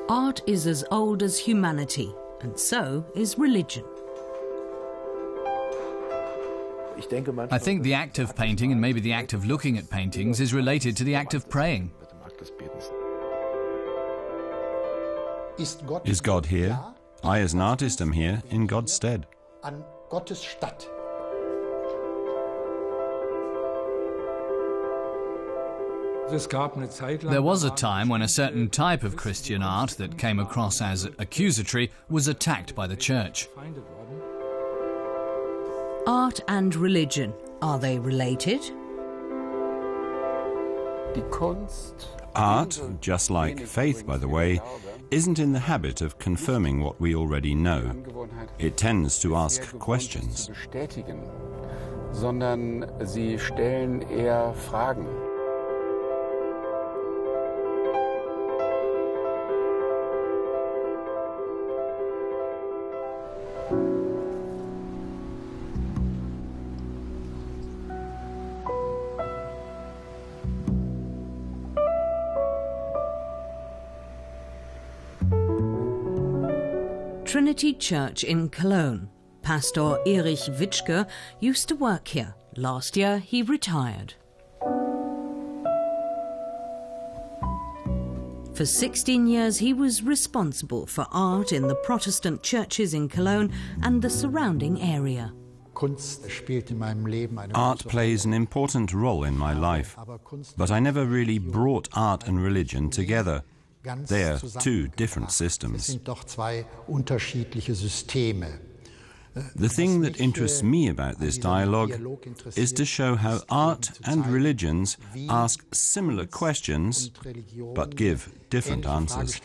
Art is as old as humanity, and so is religion. I think the act of painting, and maybe the act of looking at paintings, is related to the act of praying. Is God here? I, as an artist, am here in God's stead. There was a time when a certain type of Christian art that came across as accusatory was attacked by the church. Art and religion, are they related? Art, just like faith, by the way, isn't in the habit of confirming what we already know. It tends to ask questions. Sondern sie stellen eher Fragen. Trinity Church in Cologne. Pastor Erich Witschke used to work here. Last year he retired. For 16 years he was responsible for art in the Protestant churches in Cologne and the surrounding area. Art plays an important role in my life, but I never really brought art and religion together. They are two different systems. The thing that interests me about this dialogue is to show how art and religions ask similar questions but give different answers.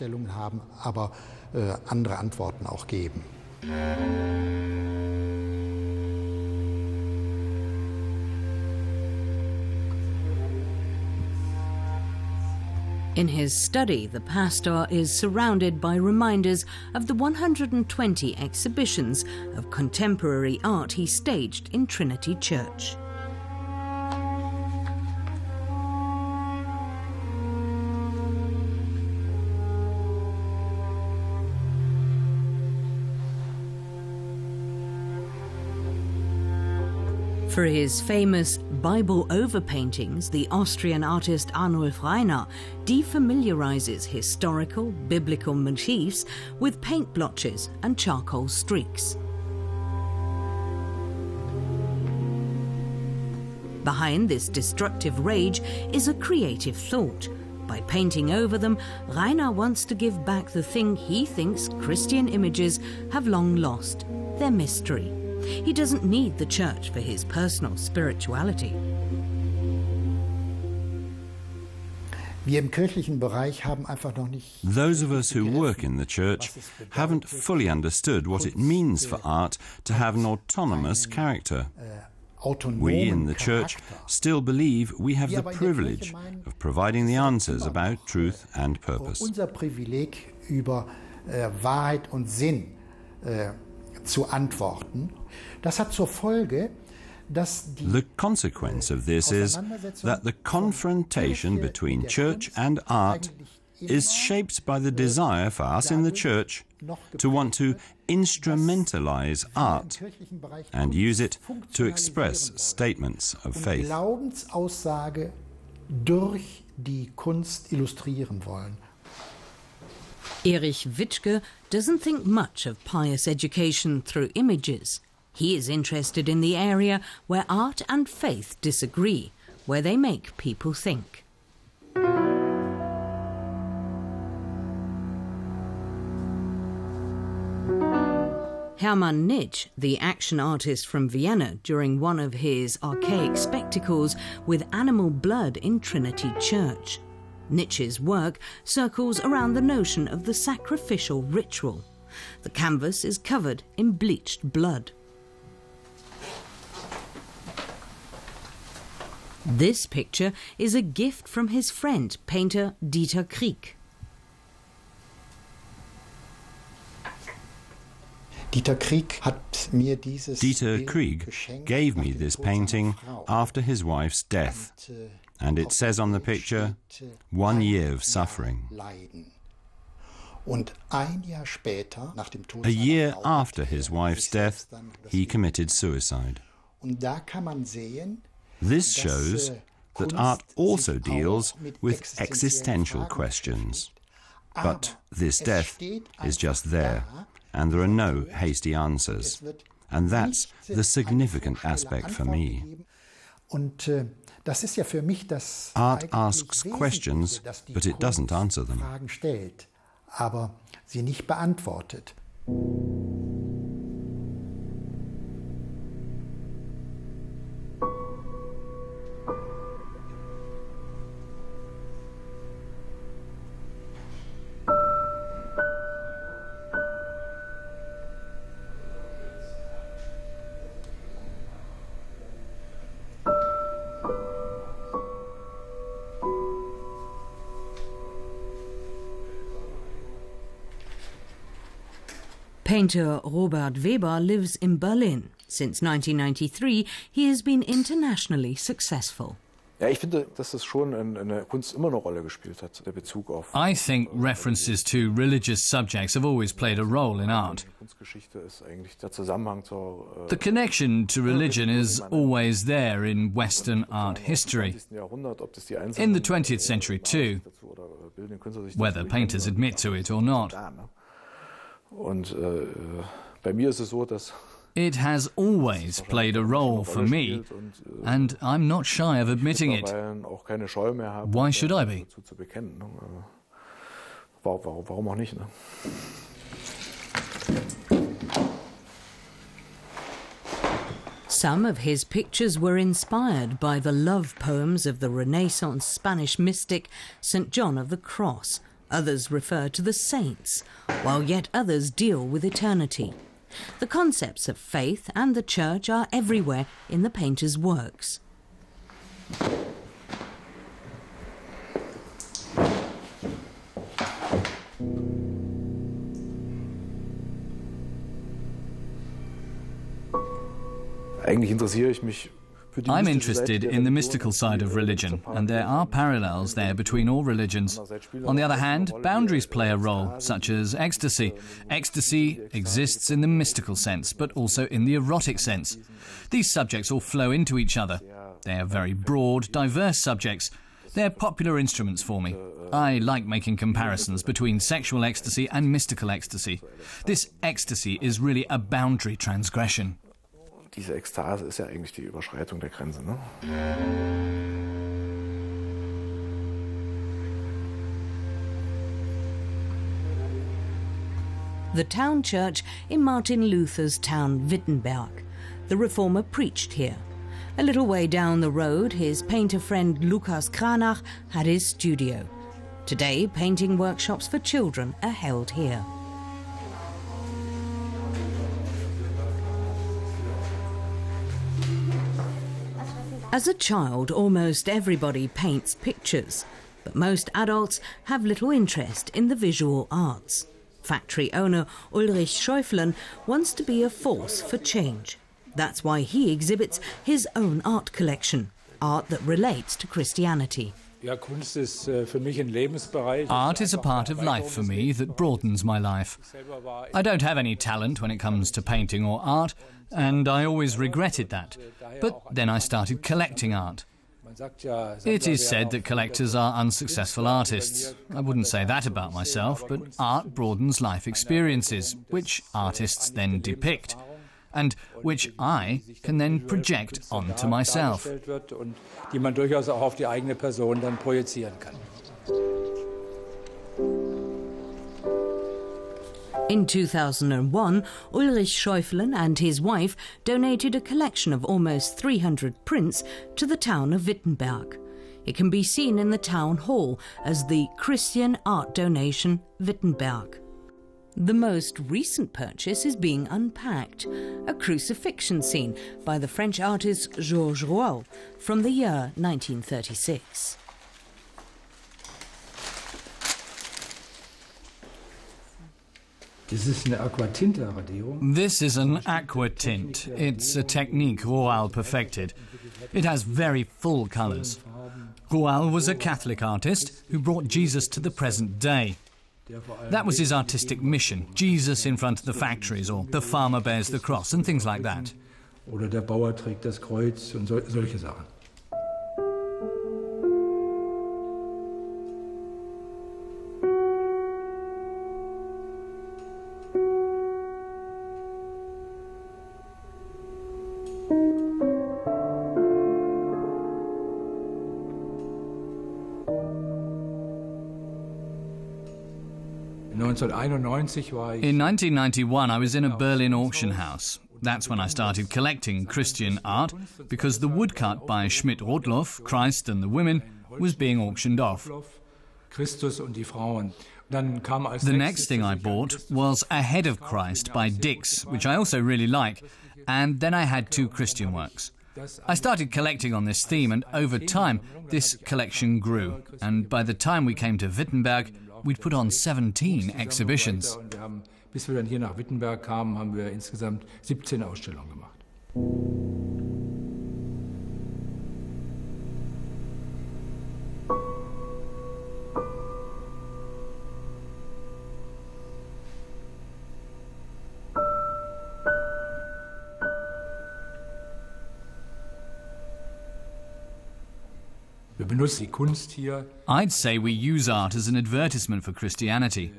In his study, the pastor is surrounded by reminders of the 120 exhibitions of contemporary art he staged in Trinity Church. For his famous Bible overpaintings, the Austrian artist Arnulf Rainer defamiliarizes historical, biblical motifs with paint blotches and charcoal streaks. Behind this destructive rage is a creative thought. By painting over them, Rainer wants to give back the thing he thinks Christian images have long lost, their mystery. He doesn't need the church for his personal spirituality. Those of us who work in the church haven't fully understood what it means for art to have an autonomous character. We in the church still believe we have the privilege of providing the answers about truth and purpose. The consequence of this is that the confrontation between church and art is shaped by the desire for us in the church to want to instrumentalize art and use it to express statements of faith. Erich Witschke doesn't think much of pious education through images. He is interested in the area where art and faith disagree, where they make people think. Hermann Nitsch, the action artist from Vienna, during one of his archaic spectacles with animal blood in Trinity Church. Nitsch's work circles around the notion of the sacrificial ritual. The canvas is covered in bleached blood. This picture is a gift from his friend, painter Dieter Krieg. Dieter Krieg gave me this painting after his wife's death, and it says on the picture, 1 year of suffering. A year after his wife's death, he committed suicide. This shows that art also deals with existential questions. But this death is just there, and there are no hasty answers. And that's the significant aspect for me. Art asks questions, but it doesn't answer them. Painter Robert Weber lives in Berlin. Since 1993, he has been internationally successful. Ja, ich finde, dass es schon in der Kunst immer eine Rolle gespielt hat, der Bezug auf. I think references to religious subjects have always played a role in art. The connection to religion is always there in Western art history. In the 20th century too, whether painters admit to it or not. It has always played a role for me, and I'm not shy of admitting it. Why should I be? Some of his pictures were inspired by the love poems of the Renaissance Spanish mystic St. John of the Cross. Others refer to the saints, while yet others deal with eternity. The concepts of faith and the church are everywhere in the painter's works. Eigentlich interessiere ich mich. I'm interested in the mystical side of religion, and there are parallels there between all religions. On the other hand, boundaries play a role, such as ecstasy. Ecstasy exists in the mystical sense, but also in the erotic sense. These subjects all flow into each other. They are very broad, diverse subjects. They're popular instruments for me. I like making comparisons between sexual ecstasy and mystical ecstasy. This ecstasy is really a boundary transgression. Diese Ekstase ist ja eigentlich die Überschreitung der Grenze, ne? The town church in Martin Luther's town Wittenberg. The reformer preached here. A little way down the road, his painter friend Lukas Kranach had his studio. Today, painting workshops for children are held here. As a child, almost everybody paints pictures, but most adults have little interest in the visual arts. Factory owner Ulrich Schäuflen wants to be a force for change. That's why he exhibits his own art collection, art that relates to Christianity. Art is a part of life for me that broadens my life. I don't have any talent when it comes to painting or art, and I always regretted that. But then I started collecting art. It is said that collectors are unsuccessful artists. I wouldn't say that about myself, but art broadens life experiences, which artists then depict, and which I can then project onto myself. In 2001, Ulrich Schäuflen and his wife donated a collection of almost 300 prints to the town of Wittenberg. It can be seen in the town hall as the Christian Art Donation Wittenberg. The most recent purchase is being unpacked, a crucifixion scene by the French artist Georges Rouault from the year 1936. This is an aqua tint. It's a technique Rouault perfected. It has very full colours. Rouault was a Catholic artist who brought Jesus to the present day. That was his artistic mission. Jesus in front of the factories, or the farmer bears the cross, and things like that. Oder der Bauer trägt das Kreuz und solche Sachen. In 1991, I was in a Berlin auction house. That's when I started collecting Christian art, because the woodcut by Schmidt-Rottluff, Christ and the Women, was being auctioned off. The next thing I bought was A Head of Christ by Dix, which I also really like, and then I had 2 Christian works. I started collecting on this theme, and over time this collection grew, and by the time we came to Wittenberg, we'd put on 17 exhibitions. Bis wir dann hier nach Wittenberg kamen, haben wir insgesamt 17 Ausstellungen gemacht. Wir benutzen die Kunst hier. I'd say we use art as an advertisement for Christianity.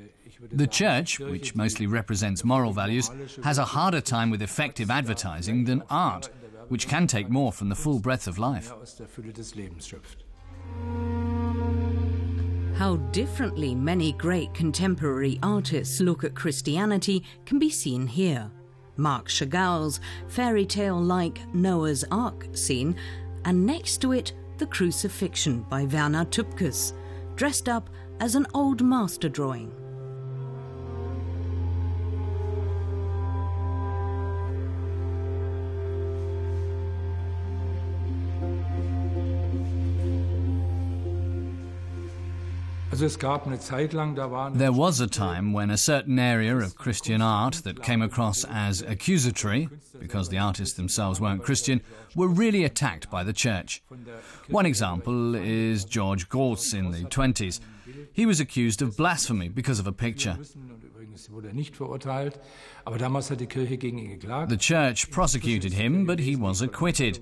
The church, which mostly represents moral values, has a harder time with effective advertising than art, which can take more from the full breadth of life. How differently many great contemporary artists look at Christianity can be seen here. Marc Chagall's fairy tale-like Noah's Ark scene, and next to it, the Crucifixion by Werner Tübkes, dressed up as an old master drawing. There was a time when a certain area of Christian art that came across as accusatory, because the artists themselves weren't Christian, were really attacked by the church. One example is George Grosz in the 1920s. He was accused of blasphemy because of a picture. The church prosecuted him, but he was acquitted.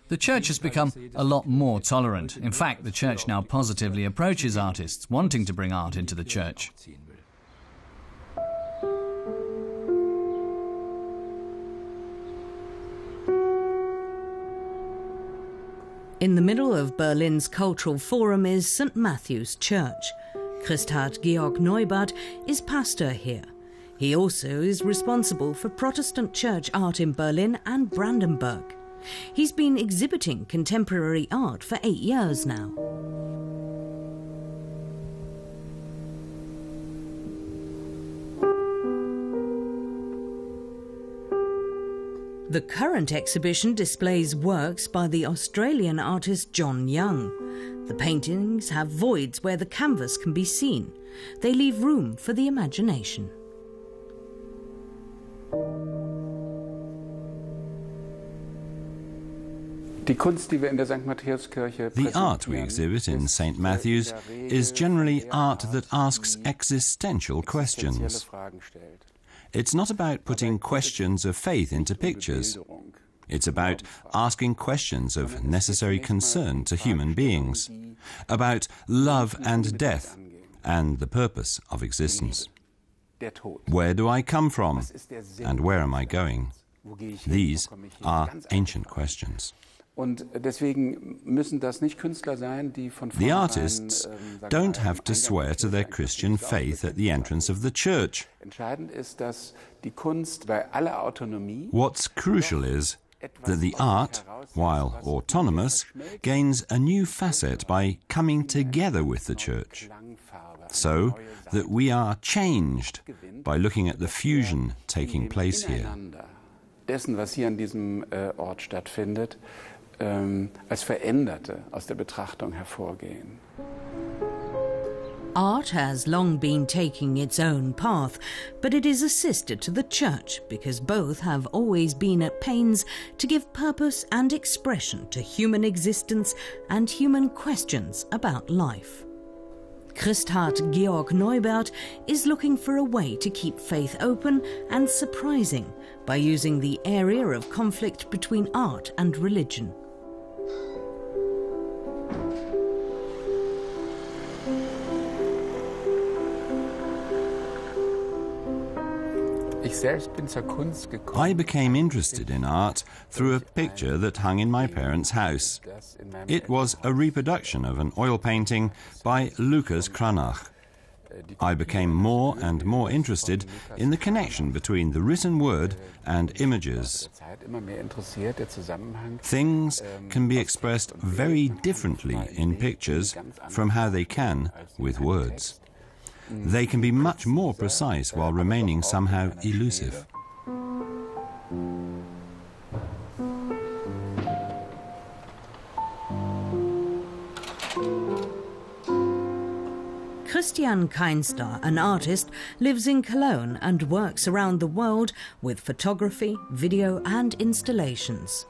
The church has become a lot more tolerant. In fact, the church now positively approaches artists wanting to bring art into the church. In the middle of Berlin's Cultural Forum is St. Matthew's Church. Christhard Georg Neubert is pastor here. He also is responsible for Protestant church art in Berlin and Brandenburg. He's been exhibiting contemporary art for 8 years now. The current exhibition displays works by the Australian artist John Young. The paintings have voids where the canvas can be seen. They leave room for the imagination. The art we exhibit in St. Matthew's is generally art that asks existential questions. It's not about putting questions of faith into pictures. It's about asking questions of necessary concern to human beings, about love and death, and the purpose of existence. Where do I come from, and where am I going? These are ancient questions. The artists don't have to swear to their Christian faith at the entrance of the church. What's crucial is that the art, while autonomous, gains a new facet by coming together with the church, so that we are changed by looking at the fusion taking place here. Als Veränderte aus der Betrachtung hervorgehen. Art has long been taking its own path, but it is a sister to the church because both have always been at pains to give purpose and expression to human existence and human questions about life. Christhard Georg Neubert is looking for a way to keep faith open and surprising by using the area of conflict between art and religion. I became interested in art through a picture that hung in my parents' house. It was a reproduction of an oil painting by Lucas Cranach. I became more and more interested in the connection between the written word and images. Things can be expressed very differently in pictures from how they can with words. They can be much more precise while remaining somehow elusive. Christian Keinster, an artist, lives in Cologne and works around the world with photography, video and installations.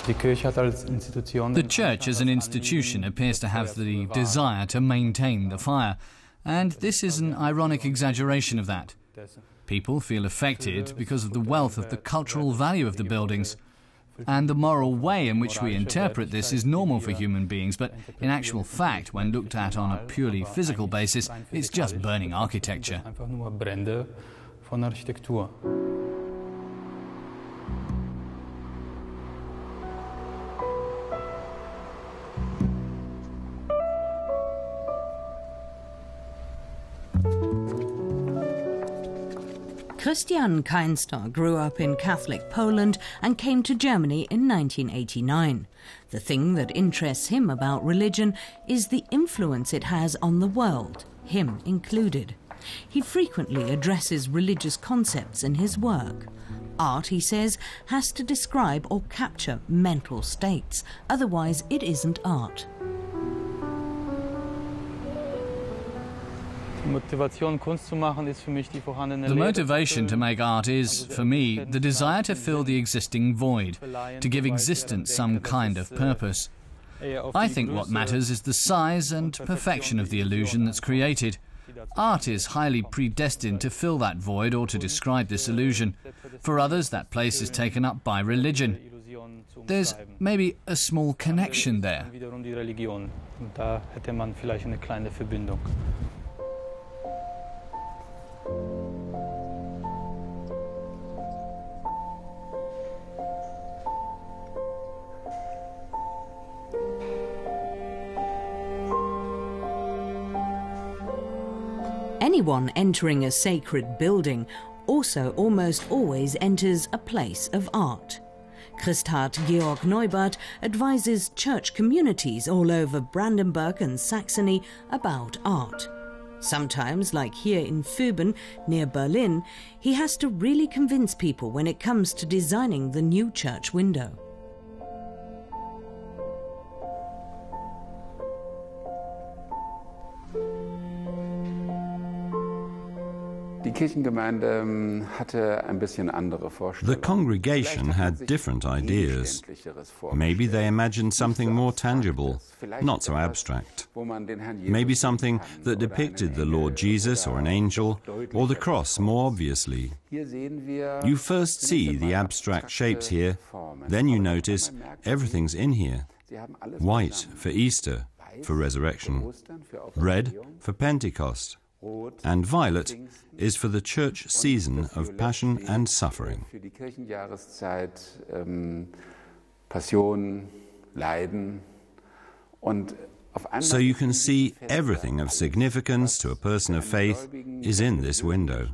The church as an institution appears to have the desire to maintain the fire, and this is an ironic exaggeration of that. People feel affected because of the wealth of the cultural value of the buildings, and the moral way in which we interpret this is normal for human beings, but in actual fact, when looked at on a purely physical basis, it's just burning architecture. Christian Keinster grew up in Catholic Poland and came to Germany in 1989. The thing that interests him about religion is the influence it has on the world, him included. He frequently addresses religious concepts in his work. Art, he says, has to describe or capture mental states, otherwise it isn't art. The motivation to make art is, for me, the desire to fill the existing void, to give existence some kind of purpose. I think what matters is the size and perfection of the illusion that's created. Art is highly predestined to fill that void or to describe this illusion. For others, that place is taken up by religion. There's maybe a small connection there. Anyone entering a sacred building also almost always enters a place of art. Christhard Georg Neubert advises church communities all over Brandenburg and Saxony about art. Sometimes, like here in Füben, near Berlin, he has to really convince people when it comes to designing the new church window. The congregation had different ideas. Maybe they imagined something more tangible, not so abstract. Maybe something that depicted the Lord Jesus or an angel, or the cross more obviously. You first see the abstract shapes here, then you notice everything's in here. White for Easter, for resurrection. Red for Pentecost. And violet is for the church season of passion and suffering. Passion, Leiden. Und So you can see everything of significance to a person of faith is in this window.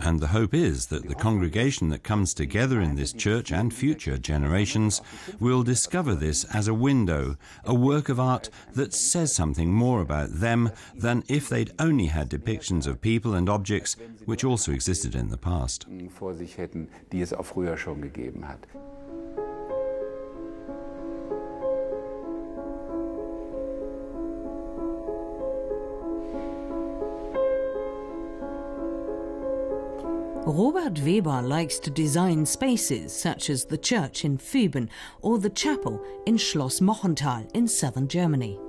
And the hope is that the congregation that comes together in this church and future generations will discover this as a window, a work of art that says something more about them than if they'd only had depictions of people and objects which also existed in the past. Robert Weber likes to design spaces such as the church in Füben or the chapel in Schloss Mochenthal in southern Germany.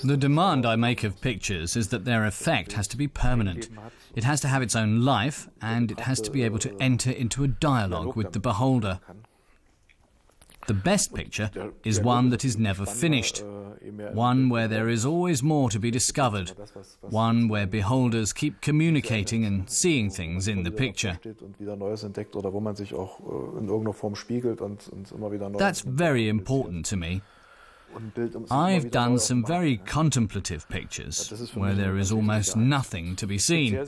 The demand I make of pictures is that their effect has to be permanent. It has to have its own life, and it has to be able to enter into a dialogue with the beholder. The best picture is one that is never finished, one where there is always more to be discovered, one where beholders keep communicating and seeing things in the picture. That's very important to me. I've done some very contemplative pictures, where there is almost nothing to be seen,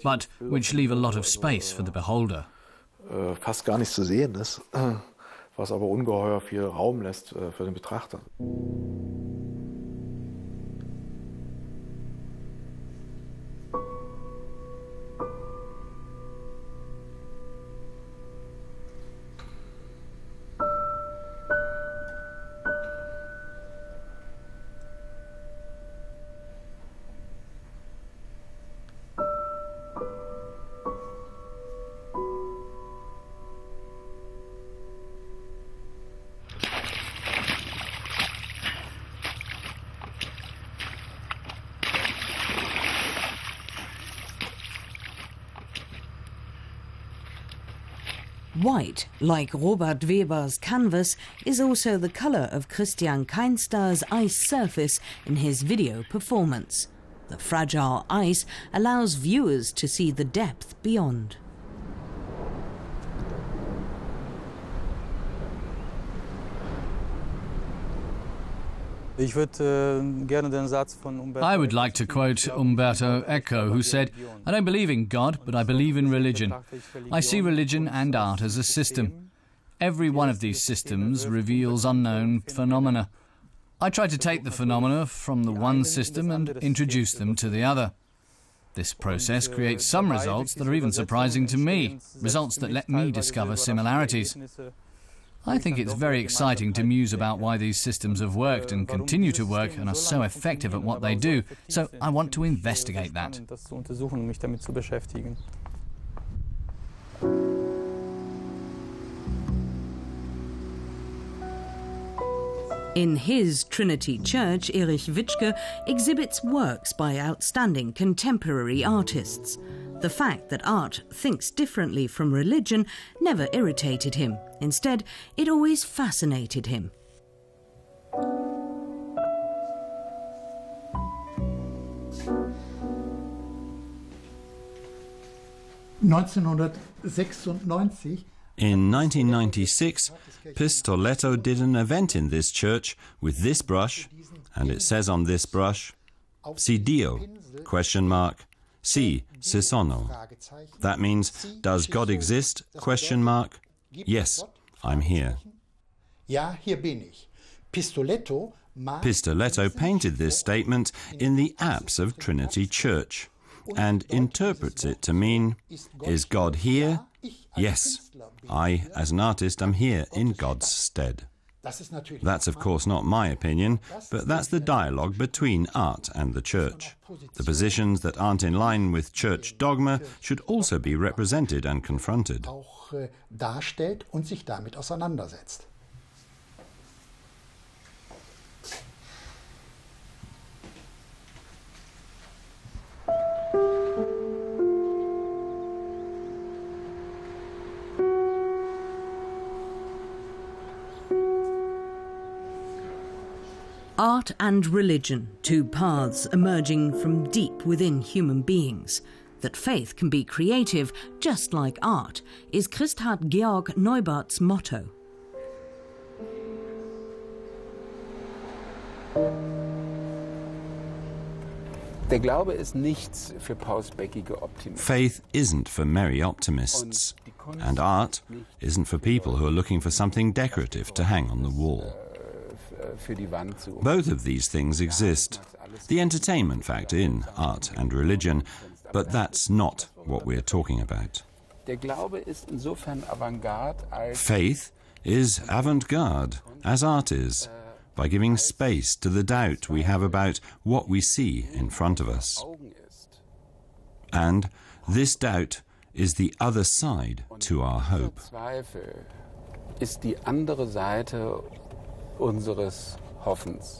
but which leave a lot of space for the beholder. Was aber ungeheuer viel Raum lässt für den Betrachter. White, like Robert Weber's canvas, is also the colour of Christian Keinstar's ice surface in his video performance. The fragile ice allows viewers to see the depth beyond. I would like to quote Umberto Eco, who said, "I don't believe in God, but I believe in religion. I see religion and art as a system. Every one of these systems reveals unknown phenomena. I try to take the phenomena from the one system and introduce them to the other. This process creates some results that are even surprising to me, results that let me discover similarities. I think it's very exciting to muse about why these systems have worked and continue to work and are so effective at what they do, so I want to investigate that." In his Trinity Church, Erich Witschke exhibits works by outstanding contemporary artists. The fact that art thinks differently from religion never irritated him. Instead, it always fascinated him. In 1996, Pistoletto did an event in this church with this brush, and it says on this brush, "Si Dio, ? Si, ci sono." That means, does God exist? ? Yes, I'm here. Pistoletto painted this statement in the apse of Trinity Church and interprets it to mean, is God here? Yes, I, as an artist, am here in God's stead. That's of course not my opinion, but that's the dialogue between art and the church. The positions that aren't in line with church dogma should also be represented and confronted. Art and religion, two paths emerging from deep within human beings. That faith can be creative, just like art, is Christhard Georg Neubarth's motto. Der Glaube ist nichts für pausbäckige Optimisten. Faith isn't for merry optimists, and art isn't for people who are looking for something decorative to hang on the wall. Both of these things exist. The entertainment factor in art and religion, but that's not what we're talking about. Der Glaube ist insofern avantgarde als Faith is avant-garde, as art is, by giving space to the doubt we have about what we see in front of us. And this doubt is the other side to our hope. Zweifel ist die andere Seite unseres Hoffens.